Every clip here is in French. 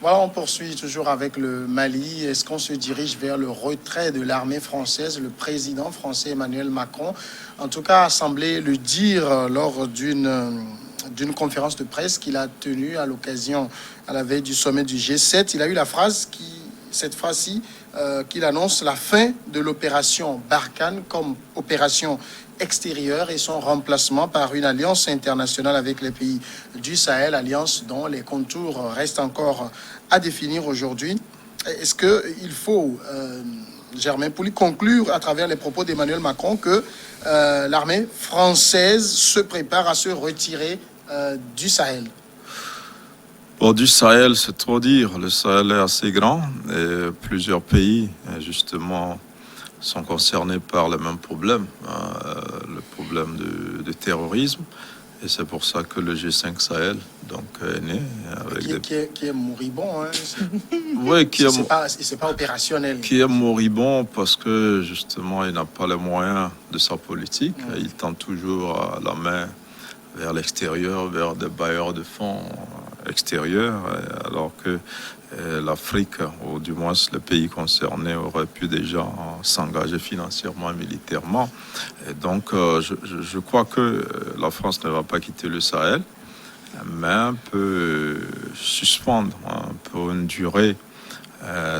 Voilà, on poursuit toujours avec le Mali. Est-ce qu'on se dirige vers le retrait de l'armée française? Le président français Emmanuel Macron, en tout cas, a semblé le dire lors d'une conférence de presse qu'il a tenue à l'occasion, à la veille du sommet du G7. Il a eu la phrase cette phrase-ci, qu'il annonce la fin de l'opération Barkhane comme opération extérieure et son remplacement par une alliance internationale avec les pays du Sahel, alliance dont les contours restent encore à définir aujourd'hui. Est-ce qu'il faut, Germain Pouli, conclure à travers les propos d'Emmanuel Macron que l'armée française se prépare à se retirer du Sahel? Bon, du Sahel, c'est trop dire. Le Sahel est assez grand et plusieurs pays, justement, sont concernés par le même problème, le problème de terrorisme. Et c'est pour ça que le G5 Sahel donc, est né. Avec qui est moribond. Hein, oui, c'est pas opérationnel. Qui est moribond parce que, justement, il n'a pas les moyens de sa politique. Il tend toujours la main vers l'extérieur, vers des bailleurs de fonds extérieurs, alors que l'Afrique, ou du moins les pays concernés, auraient pu déjà s'engager financièrement et militairement. Et donc, je crois que la France ne va pas quitter le Sahel, mais peut suspendre pour une durée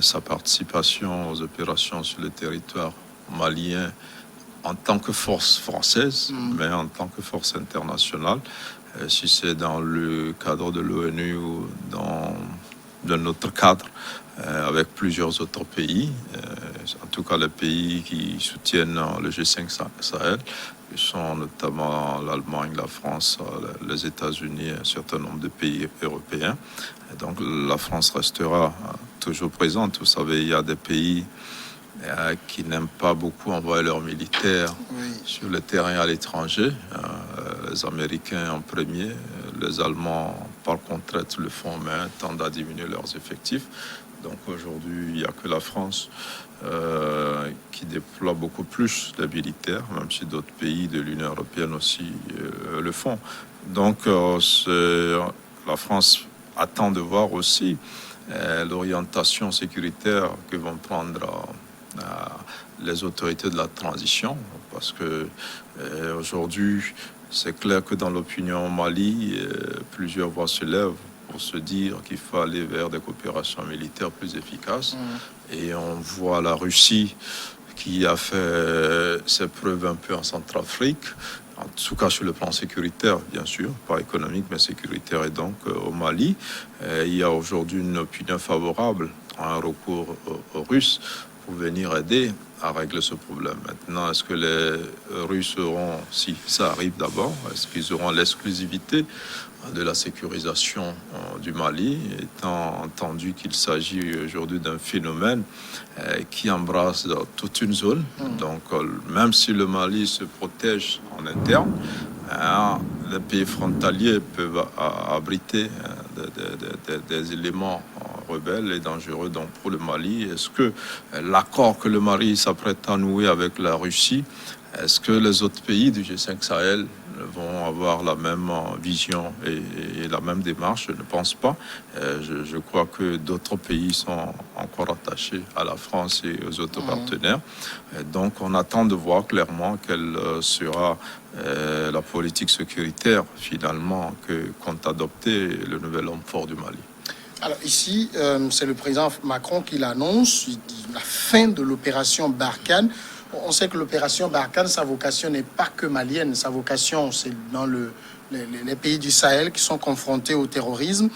sa participation aux opérations sur le territoire malien en tant que force française, mais en tant que force internationale, si c'est dans le cadre de l'ONU ou dans notre cadre, avec plusieurs autres pays, en tout cas les pays qui soutiennent le G5 Sahel, qui sont notamment l'Allemagne, la France, les États-Unis, un certain nombre de pays européens. Et donc la France restera toujours présente. Vous savez, il y a des pays qui n'aiment pas beaucoup envoyer leurs militaires sur le terrain à l'étranger. Les Américains en premier, les Allemands par contre le font, mais tendent à diminuer leurs effectifs. Donc aujourd'hui, il n'y a que la France qui déploie beaucoup plus de militaires, même si d'autres pays de l'Union européenne aussi le font. Donc la France attend de voir aussi l'orientation sécuritaire que vont prendre les autorités de la transition, parce que aujourd'hui, c'est clair que dans l'opinion au Mali, plusieurs voix se lèvent pour se dire qu'il faut aller vers des coopérations militaires plus efficaces. Et on voit la Russie qui a fait ses preuves un peu en Centrafrique, en tout cas sur le plan sécuritaire, bien sûr, pas économique, mais sécuritaire. Et donc, au Mali, il y a aujourd'hui une opinion favorable à un recours aux Russes pour venir aider à régler ce problème. Maintenant, est-ce que les Russes auront, si ça arrive d'abord, est-ce qu'ils auront l'exclusivité de la sécurisation du Mali, étant entendu qu'il s'agit aujourd'hui d'un phénomène qui embrasse toute une zone. Donc, même si le Mali se protège en interne, les pays frontaliers peuvent abriter des éléments rebelles et dangereux. Donc pour le Mali, est-ce que l'accord que le Mali s'apprête à nouer avec la Russie, est-ce que les autres pays du G5 Sahel vont avoir la même vision et la même démarche? Je ne pense pas. Je crois que d'autres pays sont encore attachés à la France et aux autres partenaires. Donc on attend de voir clairement quelle sera la politique sécuritaire finalement que compte adopter le nouvel homme fort du Mali. Alors ici, c'est le président Macron qui l'annonce, il dit la fin de l'opération Barkhane. On sait que l'opération Barkhane, sa vocation n'est pas que malienne, sa vocation c'est dans les pays du Sahel qui sont confrontés au terrorisme.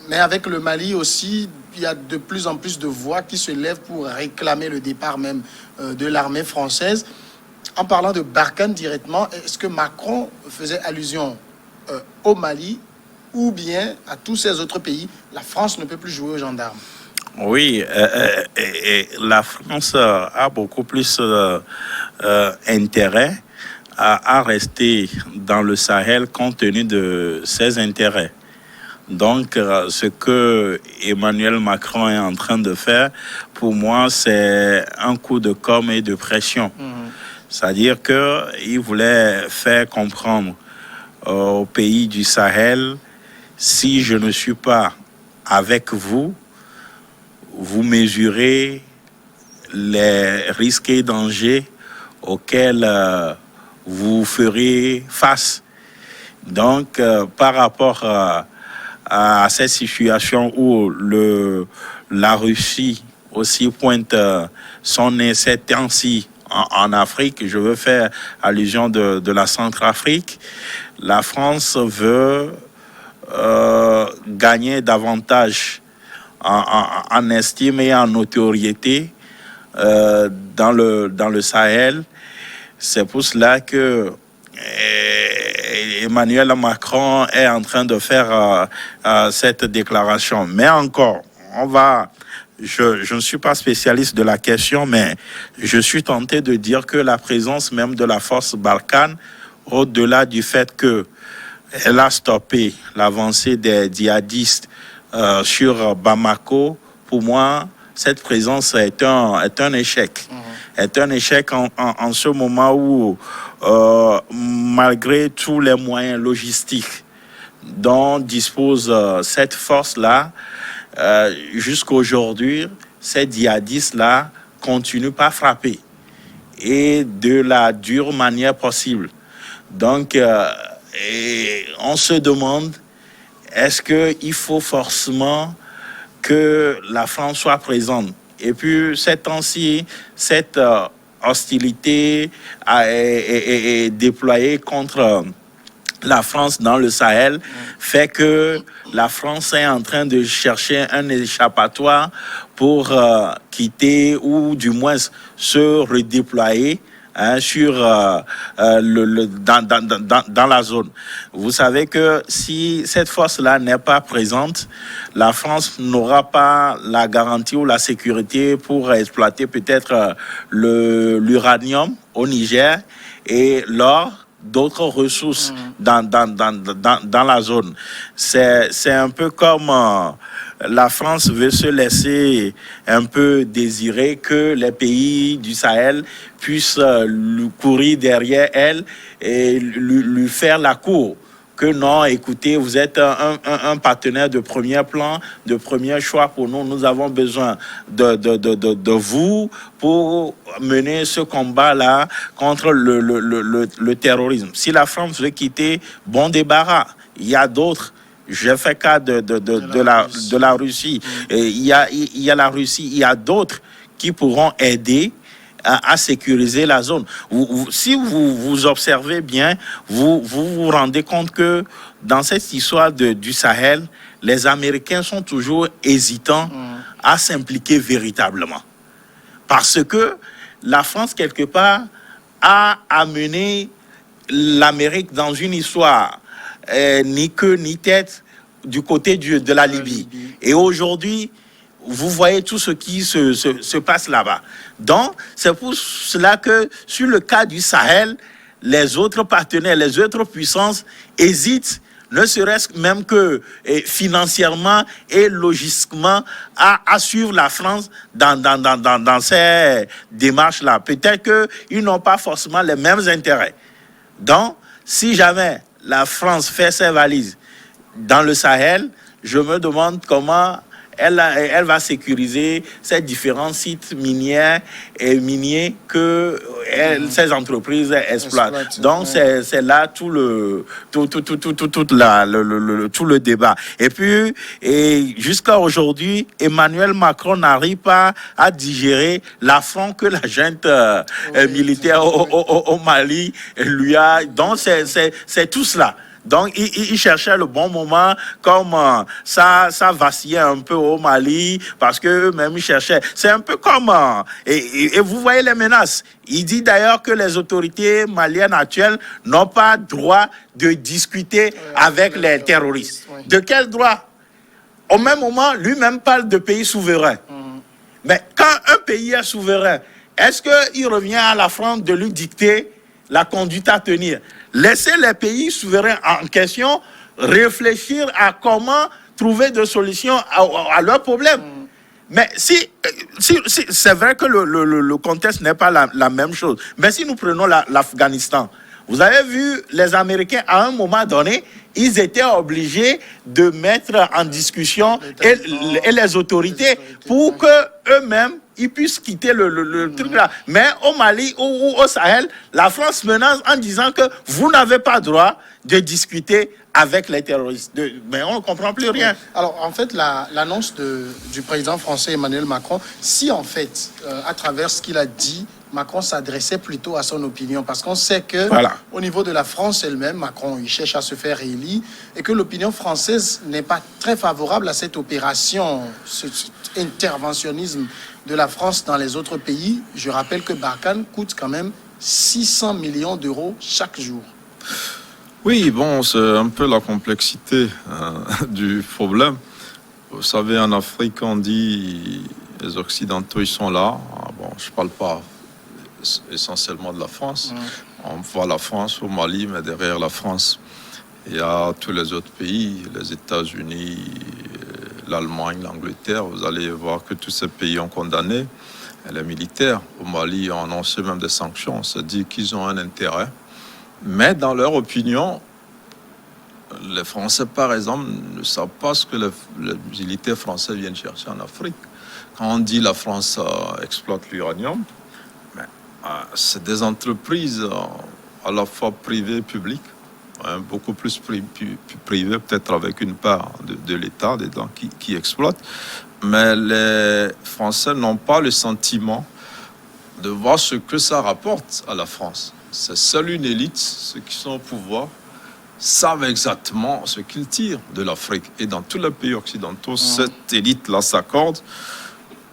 Mais avec le Mali aussi, il y a de plus en plus de voix qui se lèvent pour réclamer le départ même de l'armée française. En parlant de Barkhane directement, est-ce que Macron faisait allusion au Mali ou bien à tous ces autres pays? La France ne peut plus jouer aux gendarmes. Oui, la France a beaucoup plus intérêt à rester dans le Sahel compte tenu de ses intérêts. Donc, ce que Emmanuel Macron est en train de faire, pour moi, c'est un coup de com' et de pression. C'est-à-dire qu'il voulait faire comprendre aux pays du Sahel, si je ne suis pas avec vous, vous mesurez les risques et dangers auxquels vous ferez face. Donc, par rapport à cette situation où la Russie aussi pointe son nez ces temps-ci en Afrique, je veux faire allusion de la Centrafrique, la France veut gagner davantage en estime et en notoriété dans le Sahel. C'est pour cela que Emmanuel Macron est en train de faire cette déclaration. Mais encore, je ne suis pas spécialiste de la question, mais je suis tenté de dire que la présence même de la force Barkhane, au-delà du fait qu'elle a stoppé l'avancée des djihadistes sur Bamako, pour moi, cette présence est un échec. Est un échec en ce moment où, malgré tous les moyens logistiques dont dispose cette force-là, jusqu'aujourd'hui, ces djihadistes-là continuent pas à frapper et de la dure manière possible. Donc, on se demande, est-ce qu'il faut forcément que la France soit présente? Et puis, ces temps-ci, cette hostilité est déployée contre la France dans le Sahel fait que la France est en train de chercher un échappatoire pour quitter ou du moins se redéployer dans la zone. Vous savez que si cette force-là n'est pas présente, la France n'aura pas la garantie ou la sécurité pour exploiter peut-être l'uranium au Niger et l'or, d'autres ressources dans la zone. C'est un peu comme la France veut se laisser un peu désirer que les pays du Sahel puissent lui courir derrière elle et lui faire la cour. Que non, écoutez, vous êtes un partenaire de premier plan, de premier choix pour nous. Nous avons besoin de vous pour mener ce combat-là contre le terrorisme. Si la France veut quitter, bon débarras. Il y a d'autres. J'ai fait cas de la Russie. Il y a la Russie. Il y a d'autres qui pourront aider à sécuriser la zone. Si vous observez bien, vous rendez compte que dans cette histoire du Sahel, les Américains sont toujours hésitants à s'impliquer véritablement. Parce que la France, quelque part, a amené l'Amérique dans une histoire ni queue ni tête du côté de la Libye. Et aujourd'hui, vous voyez tout ce qui se passe là-bas. Donc, c'est pour cela que sur le cas du Sahel, les autres partenaires, les autres puissances hésitent, ne serait-ce même que financièrement et logistiquement, à suivre la France dans ces démarches-là. Peut-être qu'ils n'ont pas forcément les mêmes intérêts. Donc, si jamais la France fait ses valises dans le Sahel, je me demande comment elle va sécuriser ces différents sites miniers que ces entreprises exploitent. Donc c'est là tout le débat. Et puis jusqu'à aujourd'hui, Emmanuel Macron n'arrive pas à digérer l'affront que la junte militaire au Mali lui a. Donc c'est tout cela. Donc, il cherchait le bon moment, comme ça vacillait un peu au Mali, parce qu'eux-mêmes, ils cherchaient. C'est un peu comme... Et vous voyez les menaces. Il dit d'ailleurs que les autorités maliennes actuelles n'ont pas droit de discuter avec les terroristes. De quel droit? Au même moment, lui-même parle de pays souverains. Mais quand un pays est souverain, est-ce qu'il revient à la France de lui dicter la conduite à tenir? Laissez les pays souverains en question réfléchir à comment trouver des solutions à leurs problèmes. Mais si c'est vrai que le contexte n'est pas la même chose. Mais si nous prenons l'Afghanistan, vous avez vu les Américains à un moment donné, ils étaient obligés de mettre en discussion et les autorités pour que eux-mêmes ils puissent quitter le truc là. Mais au Mali ou au Sahel, la France menace en disant que vous n'avez pas droit de discuter avec les terroristes. Mais on ne comprend plus rien. Alors, en fait, l'annonce du président français Emmanuel Macron, si en fait, à travers ce qu'il a dit, Macron s'adressait plutôt à son opinion, parce qu'on sait que au niveau de la France elle-même, Macron, il cherche à se faire élire, et que l'opinion française n'est pas très favorable à cette opération, cet interventionnisme de la France dans les autres pays. Je rappelle que Barkhane coûte quand même 600 millions d'euros chaque jour. Oui, bon, c'est un peu la complexité du problème. Vous savez, en Afrique, on dit les Occidentaux, ils sont là. Bon, je ne parle pas essentiellement de la France. On voit la France au Mali, mais derrière la France, il y a tous les autres pays, les États-Unis, l'Allemagne, l'Angleterre. Vous allez voir que tous ces pays ont condamné les militaires. Au Mali, ont annoncé même des sanctions. Ça dit qu'ils ont un intérêt. Mais dans leur opinion, les Français, par exemple, ne savent pas ce que les militaires français viennent chercher en Afrique. Quand on dit la France exploite l'uranium, c'est des entreprises à la fois privées et publiques, beaucoup plus privées, peut-être avec une part de l'État dedans qui exploite. Mais les Français n'ont pas le sentiment de voir ce que ça rapporte à la France. C'est seule une élite, ceux qui sont au pouvoir, savent exactement ce qu'ils tirent de l'Afrique. Et dans tous les pays occidentaux, cette élite-là s'accorde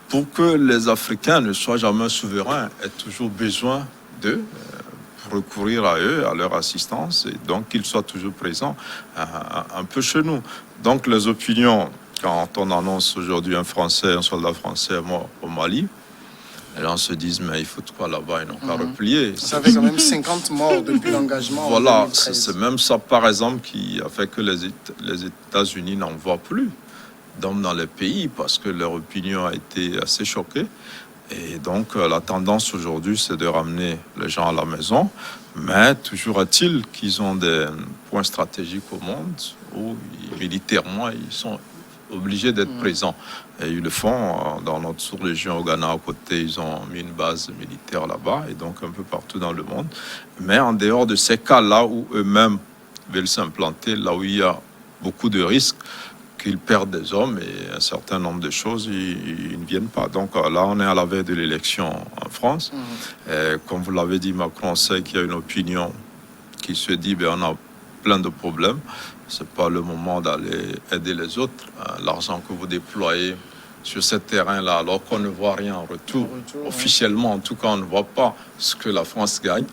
pour que les Africains ne soient jamais souverains, aient toujours besoin d'eux, recourir à eux, à leur assistance, et donc qu'ils soient toujours présents un peu chez nous. Donc les opinions, quand on annonce aujourd'hui un soldat français mort au Mali, les gens se disent, mais il faut quoi là-bas, ils n'ont qu'à replier. Ça fait quand même 50 morts depuis l'engagement. Voilà, c'est même ça, par exemple, qui a fait que les États-Unis n'envoient plus d'hommes dans les pays parce que leur opinion a été assez choquée. Et donc, la tendance aujourd'hui, c'est de ramener les gens à la maison. Mais toujours est-il qu'ils ont des points stratégiques au monde où, militairement, ils sont obligés d'être présents. Et ils le font dans notre sous-région au Ghana, à côté, ils ont mis une base militaire là-bas, et donc un peu partout dans le monde. Mais en dehors de ces cas-là où eux-mêmes veulent s'implanter, là où il y a beaucoup de risques, qu'ils perdent des hommes et un certain nombre de choses, ils ne viennent pas. Donc là, on est à la veille de l'élection en France. Et comme vous l'avez dit, Macron sait qu'il y a une opinion qui se dit, on a plein de problèmes. Ce n'est pas le moment d'aller aider les autres. L'argent que vous déployez sur ce terrain-là, alors qu'on ne voit rien en retour. Officiellement, en tout cas, on ne voit pas ce que la France gagne.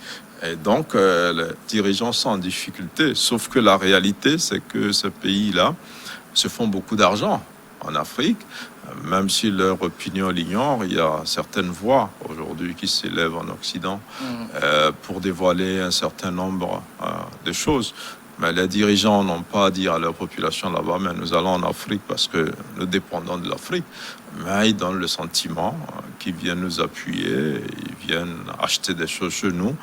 Et donc, les dirigeants sont en difficulté. Sauf que la réalité, c'est que ces pays-là se font beaucoup d'argent en Afrique. Même si leur opinion l'ignore, il y a certaines voix aujourd'hui qui s'élèvent en Occident pour dévoiler un certain nombre de choses. Mais les dirigeants n'ont pas à dire à leur population là-bas, mais nous allons en Afrique parce que nous dépendons de l'Afrique. Mais ils donnent le sentiment qu'ils viennent nous appuyer, ils viennent acheter des choses chez nous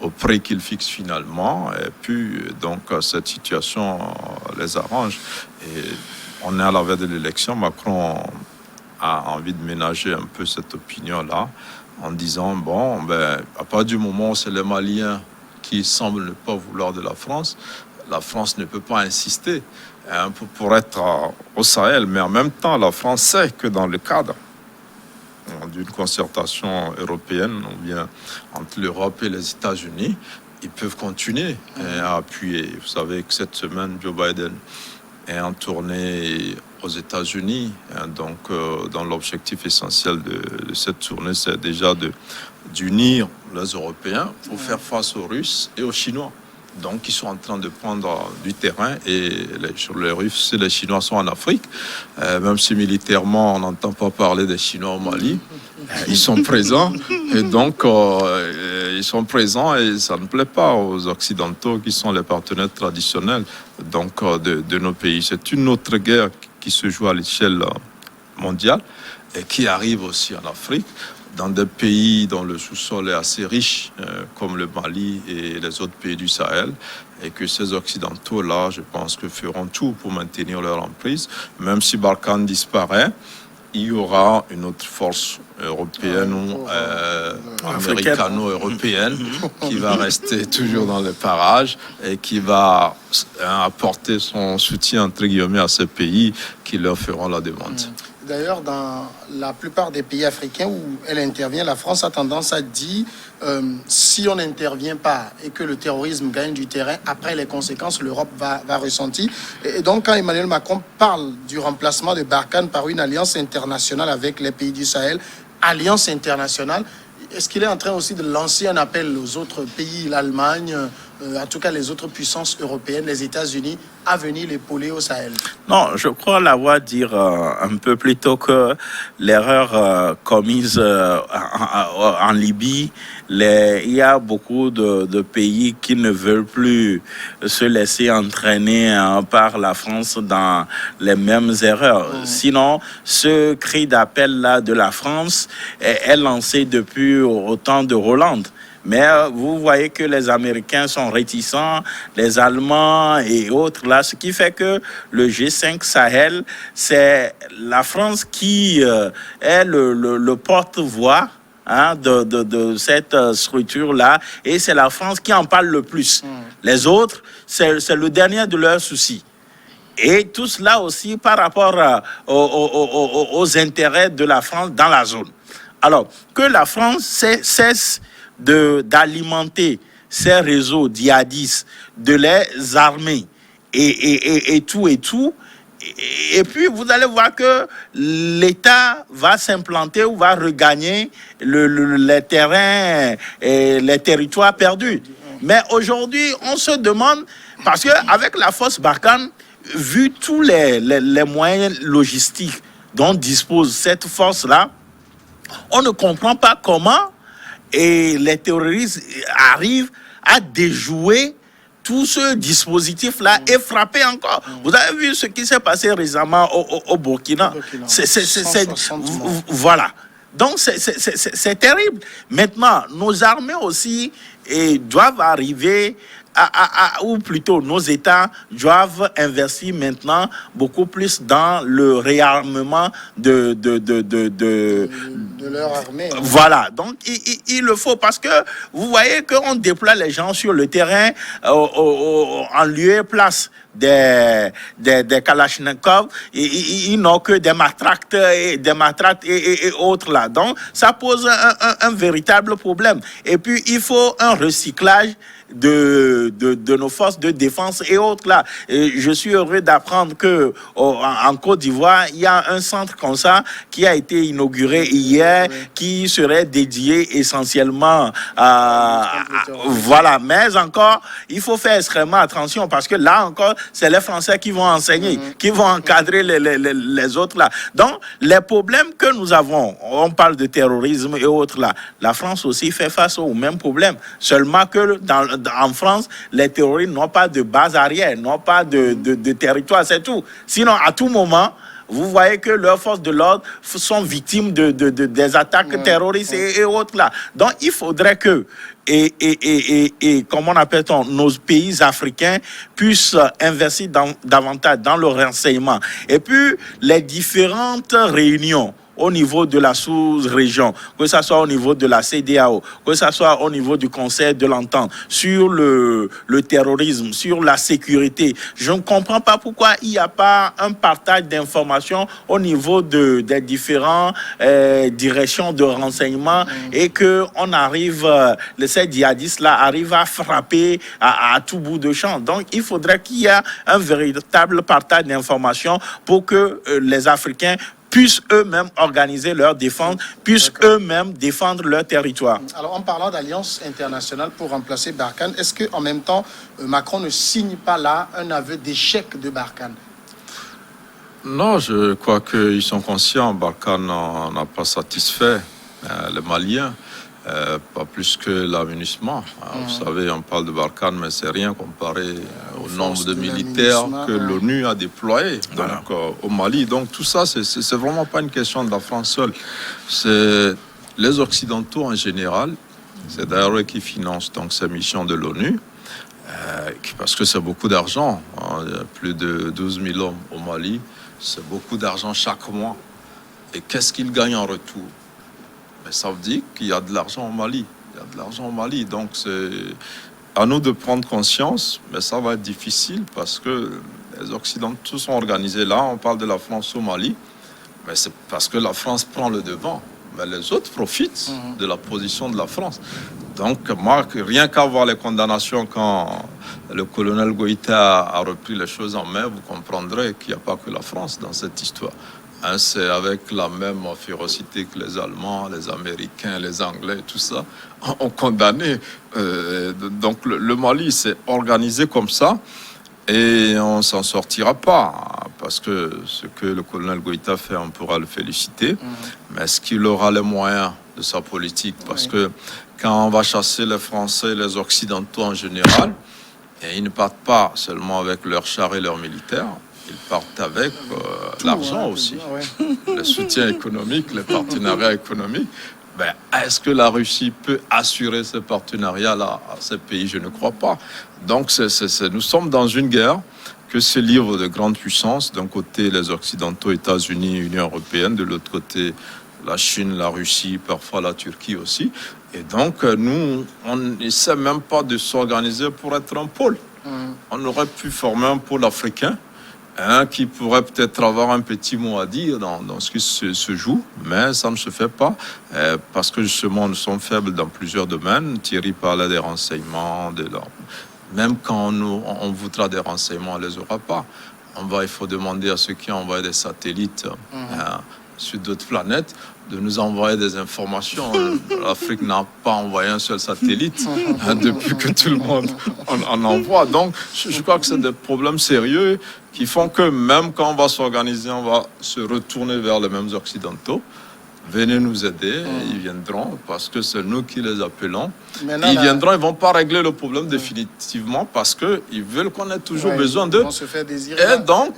au prix qu'ils fixent finalement. Et puis, donc, cette situation les arrange. Et on est à la veille de l'élection. Macron a envie de ménager un peu cette opinion-là en disant, à partir du moment où c'est les Maliens qui semblent ne pas vouloir de la France ne peut pas insister pour être au Sahel. Mais en même temps, la France sait que dans le cadre d'une concertation européenne, ou bien entre l'Europe et les États-Unis, ils peuvent continuer à appuyer. Vous savez que cette semaine, Joe Biden est en tournée aux États-Unis. Donc, dans l'objectif essentiel de cette tournée, c'est déjà d'unir les Européens pour faire face aux Russes et aux Chinois. Donc, ils sont en train de prendre du terrain et les Russes et les Chinois sont en Afrique. Même si militairement, on n'entend pas parler des Chinois au Mali, ils sont présents. Et donc, ils sont présents et ça ne plaît pas aux Occidentaux qui sont les partenaires traditionnels donc, de nos pays. C'est une autre guerre qui se joue à l'échelle mondiale et qui arrive aussi en Afrique. dans des pays dont le sous-sol est assez riche, comme le Mali et les autres pays du Sahel, et que ces Occidentaux-là, je pense que feront tout pour maintenir leur emprise. Même si Barkhane disparaît, il y aura une autre force européenne ou américano-européenne qui va rester toujours dans les parages et qui va apporter son soutien, entre guillemets, à ces pays qui leur feront la demande. D'ailleurs, dans la plupart des pays africains où elle intervient, la France a tendance à dire si on n'intervient pas et que le terrorisme gagne du terrain, après les conséquences, l'Europe va ressentir. Et donc, quand Emmanuel Macron parle du remplacement de Barkhane par une alliance internationale avec les pays du Sahel, alliance internationale, est-ce qu'il est en train aussi de lancer un appel aux autres pays, l'Allemagne, en tout cas les autres puissances européennes, les États-Unis, à venir l'épauler au Sahel? Non, je crois l'avoir dit un peu plus tôt que l'erreur commise en Libye, il y a beaucoup de pays qui ne veulent plus se laisser entraîner par la France dans les mêmes erreurs. Sinon, ce cri d'appel-là de la France est lancé depuis au temps de Hollande. Mais vous voyez que les Américains sont réticents, les Allemands et autres là, ce qui fait que le G5 Sahel, c'est la France qui est le porte-voix de cette structure-là, et c'est la France qui en parle le plus. Les autres, c'est le dernier de leurs soucis. Et tout cela aussi par rapport aux intérêts de la France dans la zone. Alors, que la France cesse d'alimenter ces réseaux djihadistes, de les armer et tout. Et puis, vous allez voir que l'État va s'implanter ou va regagner les terrains et les territoires perdus. Mais aujourd'hui, on se demande, parce qu'avec la force Barkhane, vu tous les moyens logistiques dont dispose cette force-là, on ne comprend pas comment les terroristes arrivent à déjouer tout ce dispositif-là et frapper encore. Vous avez vu ce qui s'est passé récemment au Burkina. Voilà. Donc, c'est terrible. Maintenant, nos armées aussi doivent arriver ou plutôt nos États doivent investir maintenant beaucoup plus dans le réarmement de leur armée. Voilà, donc il le faut, parce que vous voyez qu'on déploie les gens sur le terrain en lieu et place des Kalachnikov, ils n'ont que des matraques et autres là. Donc ça pose un véritable problème. Et puis il faut un recyclage de nos forces de défense et autres là. Et je suis heureux d'apprendre que en Côte d'Ivoire, il y a un centre comme ça qui a été inauguré hier, qui serait dédié essentiellement voilà. Mais encore, il faut faire extrêmement attention, parce que là encore, c'est les Français qui vont enseigner, qui vont encadrer les autres là. Donc, les problèmes que nous avons, on parle de terrorisme et autres là, la France aussi fait face aux mêmes problèmes. Seulement que en France, les terroristes n'ont pas de base arrière, n'ont pas de territoire, c'est tout. Sinon, à tout moment, vous voyez que leurs forces de l'ordre sont victimes des attaques terroristes et autres là. Donc, il faudrait que, comment on appelle-t-on, nos pays africains puissent investir davantage dans le renseignement. Et puis, les différentes réunions au niveau de la sous-région, que ce soit au niveau de la CEDEAO, que ce soit au niveau du Conseil de l'Entente, sur le terrorisme, sur la sécurité. Je ne comprends pas pourquoi il n'y a pas un partage d'informations au niveau des différentes directions de renseignement et qu'on arrive, ces djihadistes-là arrivent à frapper à tout bout de champ. Donc, il faudrait qu'il y ait un véritable partage d'informations pour que les Africains puissent eux-mêmes organiser leur défense, puissent eux-mêmes défendre leur territoire. Alors, en parlant d'alliance internationale pour remplacer Barkhane, est-ce qu'en même temps, Macron ne signe pas là un aveu d'échec de Barkhane? Non, je crois qu'ils sont conscients. Barkhane n'a pas satisfait les Maliens. Pas plus que l'amunissement. Vous savez, on parle de Barkhane, mais c'est rien comparé au nombre de militaires que l'ONU a déployés au Mali. Donc tout ça, c'est vraiment pas une question de la France seule. C'est les Occidentaux en général, c'est d'ailleurs eux qui financent donc ces missions de l'ONU, parce que c'est beaucoup d'argent, hein, il y a plus de 12 000 hommes au Mali, c'est beaucoup d'argent chaque mois. Et qu'est-ce qu'ils gagnent en retour? Mais ça veut dire qu'il y a de l'argent au Mali. Il y a de l'argent au Mali, donc c'est à nous de prendre conscience, mais ça va être difficile parce que les Occidentaux sont organisés là, on parle de la France au Mali, mais c'est parce que la France prend le devant. Mais les autres profitent de la position de la France. Donc, moi, rien qu'à voir les condamnations quand le colonel Goïta a repris les choses en main, vous comprendrez qu'il n'y a pas que la France dans cette histoire. Hein, c'est avec la même férocité que les Allemands, les Américains, les Anglais, tout ça, ont condamné. Donc, le Mali s'est organisé comme ça. Et on ne s'en sortira pas, parce que ce que le colonel Goïta fait, on pourra le féliciter. Mais est-ce qu'il aura les moyens de sa politique? Parce que quand on va chasser les Français, les Occidentaux en général, et ils ne partent pas seulement avec leurs chars et leurs militaires, ils partent avec l'argent aussi, le soutien économique, les partenariats économiques. Ben, est-ce que la Russie peut assurer ce partenariat-là à ces pays? Je ne crois pas. Donc, nous sommes dans une guerre que se livrent de grandes puissances. D'un côté, les Occidentaux, États-Unis, Union européenne. De l'autre côté, la Chine, la Russie, parfois la Turquie aussi. Et donc, nous, on n'essaie même pas de s'organiser pour être un pôle. On aurait pu former un pôle africain, qui pourrait peut-être avoir un petit mot à dire dans ce qui se joue, mais ça ne se fait pas, parce que justement nous sommes faibles dans plusieurs domaines. Thierry parlait des renseignements, même quand on voudra des renseignements, on ne les aura pas. Il faut demander à ceux qui envoient des satellites sur d'autres planètes de nous envoyer des informations. L'Afrique n'a pas envoyé un seul satellite depuis que tout le monde en envoie. Donc, je crois que c'est des problèmes sérieux qui font que même quand on va s'organiser, on va se retourner vers les mêmes Occidentaux. Venez nous aider, ils viendront parce que c'est nous qui les appelons. Ils viendront, ils ne vont pas régler le problème définitivement parce qu'ils veulent qu'on ait toujours besoin d'eux. Et donc,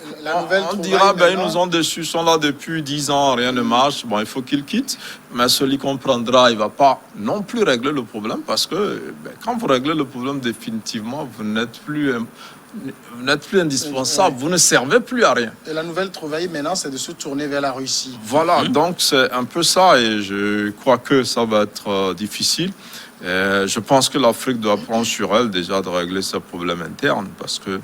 on dira, ils nous ont déçus, ils sont là depuis 10 ans, rien ne marche, il faut qu'ils quittent. Mais celui qu'on prendra, il ne va pas non plus régler le problème parce que quand vous réglez le problème définitivement, vous n'êtes plus indispensable, vous ne servez plus à rien. Et la nouvelle trouvaille maintenant, c'est de se tourner vers la Russie. Voilà, donc c'est un peu ça et je crois que ça va être difficile. Je pense que l'Afrique doit prendre sur elle déjà de régler ses problèmes internes parce que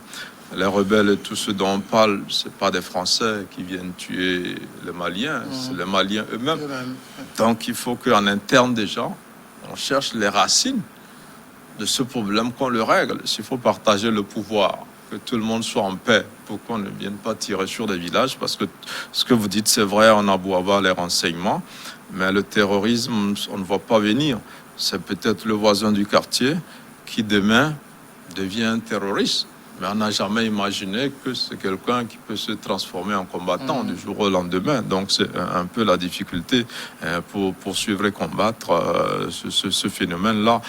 les rebelles et tout ce dont on parle, ce n'est pas des Français qui viennent tuer les Maliens, c'est les Maliens eux-mêmes. Donc il faut qu'en interne déjà, on cherche les racines de ce problème, qu'on le règle. S'il faut partager le pouvoir, que tout le monde soit en paix, pour qu'on ne vienne pas tirer sur des villages, parce que ce que vous dites, c'est vrai, on a beau avoir les renseignements, mais le terrorisme, on ne va pas venir. C'est peut-être le voisin du quartier qui demain devient terroriste. Mais on n'a jamais imaginé que c'est quelqu'un qui peut se transformer en combattant du jour au lendemain. Donc c'est un peu la difficulté pour poursuivre et combattre ce phénomène-là.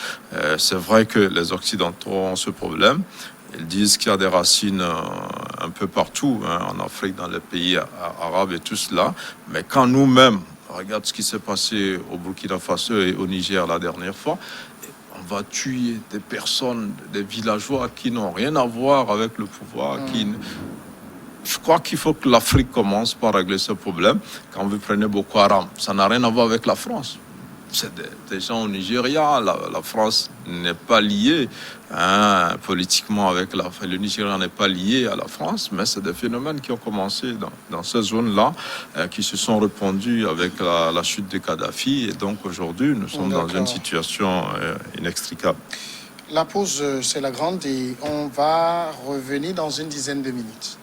C'est vrai que les Occidentaux ont ce problème. Ils disent qu'il y a des racines un peu partout, en Afrique, dans les pays arabes et tout cela. Mais quand nous-mêmes, regarde ce qui s'est passé au Burkina Faso et au Niger la dernière fois, on va tuer des personnes, des villageois qui n'ont rien à voir avec le pouvoir. Je crois qu'il faut que l'Afrique commence par régler ce problème. Quand vous prenez Boko Haram, ça n'a rien à voir avec la France. C'est des gens au Nigeria. La France n'est pas liée politiquement avec le Nigeria n'est pas lié à la France, mais c'est des phénomènes qui ont commencé dans ces zones-là, qui se sont répandus avec la chute de Kadhafi. Et donc aujourd'hui, nous sommes dans une situation inextricable. La pause, c'est la grande et on va revenir dans une dizaine de minutes.